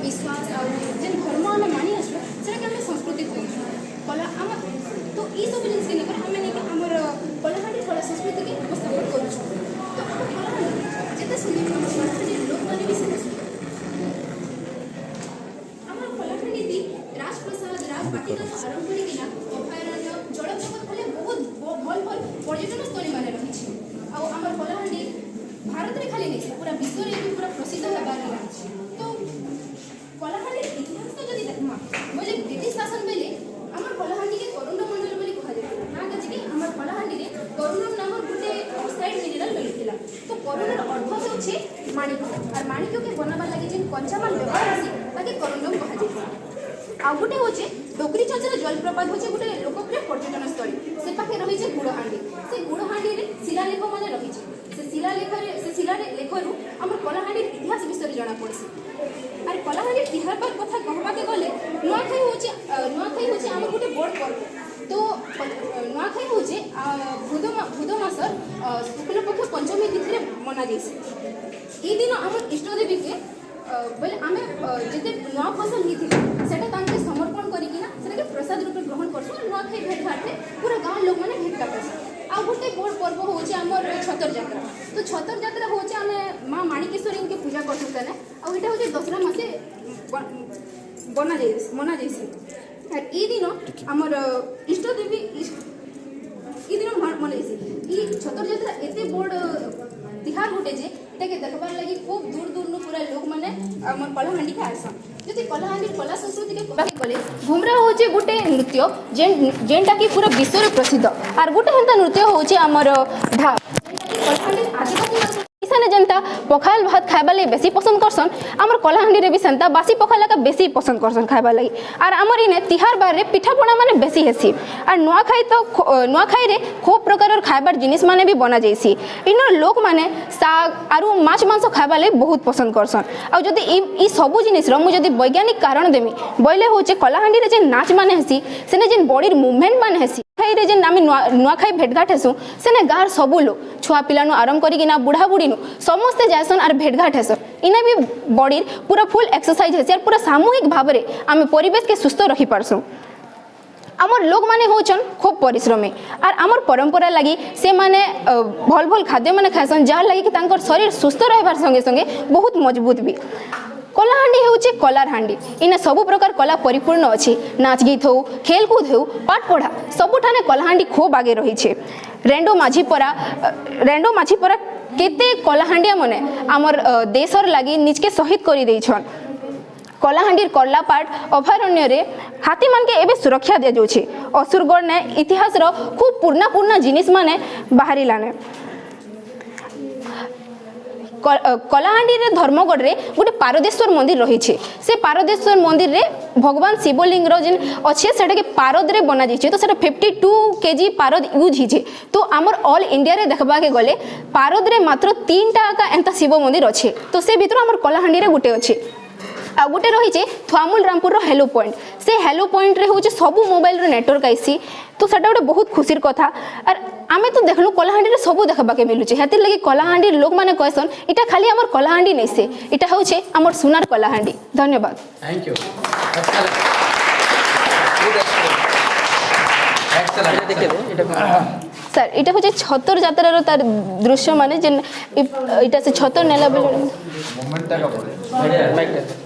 विश्वास और जेन धर्म आम मानि आसो से संस्कृति कहूँ कला आम तो ये सब जिन के लेकर आम नहीं आमर कलाहांडी कला संस्कृति के उपस्थापन करूँ तो आम कलाहांडी जिते सुंदर आम कलाहांडी लोक मैंने भी सुंदर आम कलाहांडी राजप्रसाद राजबाटिका आरंभ करना अभयारण्य जलप्रपात भले बहुत भल भल पर्यटन स्थली मान रही आम कलाहांडी भारत में खाली नहीं पूरा विश्व में पूरा प्रसिद्ध होबार रही तो कलाहांडी इतिहास तो जब देखमा बोले ब्रिटिश शासन बेले आम कलाहांडी के करुंड मंडल बोली कहा जाता ना कहे कि आम कलाहांडी रे करुंड नाम गोटे ऑक्साइड मिनरल मिलता तो करुंडर अर्थ होचे माणिक्य और माणिक्य के बनावा लगे जिन कंचामाल व्यवहार आसी ताके करुंडम कहा जाता आ गोटे होचे डोकरी चंचल जलप्रपात होचे गोटे लोकप्रिय पर्यटन स्थली से पाखे रही छे गुड़हांडी से गुड़हांडी रे शिलालेख माने रही छे से शिलालेखरू आम कलाहांडी इतिहास विषय जना पड़सी और कलाहांडी तिहार पर कथा कहवाके गले नुआखाई होचे आम गोटे बड़ पर्व तो नुआखाई होचे भूद मासर शुक्ल पक्ष पंचमी तिथि मना जाइए ये दिन आम इष्टदेवी के बोले आम जिते नुआ फसल होता समर्पण करके प्रसाद रूप ग्रहण करसु नुआखाई भेट घाटे पूरा गाँव लोक मैंने भेट घाटस आ गोटे बड़ पर्व होचे आमर छतर जात्रा तो छतर जात्रा होचे आमे माँ माणिकेश्वरी के पूजा करसु तने आ एटा होचे दसरा मासे मना जाइसी और ई दिन आमर इष्ट देवी ई दिन मनाइसी ई छतर जात्रा एते बड़ तिहार गोटे जे एटाके देखबार लगी खूब दूर दूर नु पूरा लोक माने आमर कलाहांडी के आसन जति कलाहांडी कला संस्कृति के बाकी गले घुमरा होचे गोटे नृत्य जेनटा की पूरा विश्व रे प्रसिद्ध और गोटे हेंता नृत्य होचे आमर ढा कलाहांडी आदिवासी इसाने जनता पखाल भात खाइबा लगी बेसी पसंद करसन आमर कलाहांडी रे भी सेंता बासी पखाल का बेसी पसंद करसन खाइबा लगी और आमर इने तिहार बार रे पिठा पଣା माने बेसी हेसी और नुआखाई रे खूब प्रकार खाइबार जिनिस माने भी बना जाइसी इनो लोक माने साग आरु माछ मांस खाइबा लगी बहुत पसंद करसन आ जदी ई सबु जिनिस रो मु जदी वैज्ञानिक कारण देमी बोले होचे कलाहांडी रे जे नाच माने हेसी सेने जे बॉडी मूवमेंट माने हेसी खाई रे जे आम नुआखाई भेटघाट हेसु सेने गार सबू लोग छुआ पिलानु आरंभ करिकिना बुढ़ा बुढ़ी नु समस्ते जायसन और भेटघाट हेसन इने भी बॉडी पूरा फुल एक्सरसाइज हेसी और पूरा सामूहिक भाव में आम परिवेश के सुस्थ रखी पारसु आमर लोक माने होचन खूब परिश्रमी और आमर परंपरा लगी से माने भल भल खाद्य माने खाइसन जार लगी कि तांकर शरीर सुस्थ रहबार संगे संगे बहुत मजबूत भी कलाहांडी होचे कलार हांडी इने सबु प्रकार कला परिपूर्ण अछि नाच गीत हो खेलकूद हो पाठ पढ़ा सबुठाने कलाहांडी खूब आगे रही छे रेंडो माझीपरा केते कलाहांडिया मने आमर देशर लागी निजके शहीद करी देछन कलाहांडीर कर्लापाट अभयारण्य रे हाथी मान के एबे सुरक्षा दे जाउछे असुरगढ़ ने इतिहास रो खूब पुराना जिनिस माने बाहरी लाने कलाहांडी रे धर्मगढ़ रे गोटे पारदेश्वर मंदिर रही छे से पारदेश्वर मंदिर रे भगवान शिवलिंग रो जिन अच्छे सेटा के पारद रे बना जाइछे तो सेटा 52 केजी पारद यूज हिचे तो आमर ऑल इंडिया रे देखबा के गले पारद रे मात्र 3टा का एंता शिव मंदिर अच्छे तो से भीतर आमर कलाहांडी रे गोटे अच्छे आ गोटे रही है थुआमुल रामपुर रो हेलो पॉइंट से हेलो पॉइंट रे होचे सबु मोबाइल रो नेटवर्क आइसी तो सेटा गोटे बहुत खुशीर कथा और आमे तो देखलु कलाहांडी रे सबु देखबा के मिलुचे हेतिर लगी कलाहांडी लोक माने कहसन इटा खाली हमर कलाहांडी नै से इटा होचे हमर सुनार कलाहांडी धन्यवाद थैंक यू सर इटा होचे छतर जात्रा रो तार दृश्य माने जे इटा से छतर नेला बेले मोमेंट का बोले